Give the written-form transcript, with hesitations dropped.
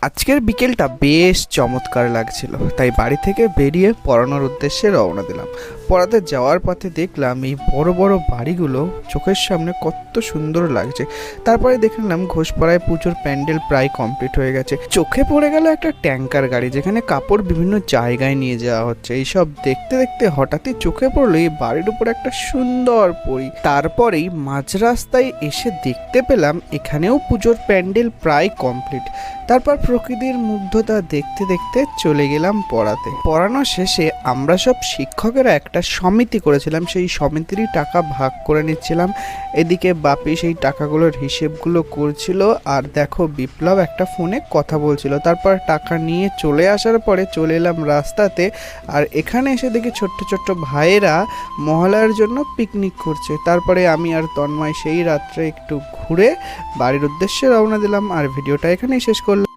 আজকের বিকেলটা বেশ চমৎকার লাগছিল, তাই বাড়ি থেকে বেরিয়ে পড়ানোর উদ্দেশ্যে রওনা দিলাম। পড়াতে যাওয়ার পথে দেখলাম এই বড় বড় বাড়িগুলো চোখের সামনে কত সুন্দর লাগছে। তারপরে দেখলাম ঘোষপাড়ায় পুজোর প্যান্ডেল প্রায় কমপ্লিট হয়ে গেছে। চোখে পড়ে গেল একটা ট্যাঙ্কার গাড়ি, যেখানে কাপড় বিভিন্ন জায়গায় নিয়ে যাওয়া হচ্ছে। এইসব দেখতে দেখতে হঠাৎই চোখে পড়লো এই বাড়ির উপর একটা সুন্দর পরী। তারপরেই মাঝ রাস্তায় এসে দেখতে পেলাম এখানেও পুজোর প্যান্ডেল প্রায় কমপ্লিট। তারপর প্রকৃতির মুগ্ধতা দেখতে দেখতে চলে গেলাম পড়াতে। পড়ানো শেষে আমরা সব শিক্ষকেরা একটা সমিতি করেছিলাম, সেই সমিতিরই টাকা ভাগ করে নিচ্ছিলাম। এদিকে বাপি সেই টাকাগুলোর হিসেবগুলো করছিল, আর দেখো বিপ্লব একটা ফোনে কথা বলছিল। তারপর টাকা নিয়ে চলে আসার পরে চলে এলাম রাস্তাতে, আর এখানে এসে দেখি ছোট্ট ছোট্ট ভাইয়েরা মহালয়ার জন্য পিকনিক করছে। তারপরে আমি আর তন্ময় সেই রাত্রে একটু ঘুরে বাড়ির উদ্দেশ্যে রওনা দিলাম, আর ভিডিওটা এখানেই শেষ করলাম।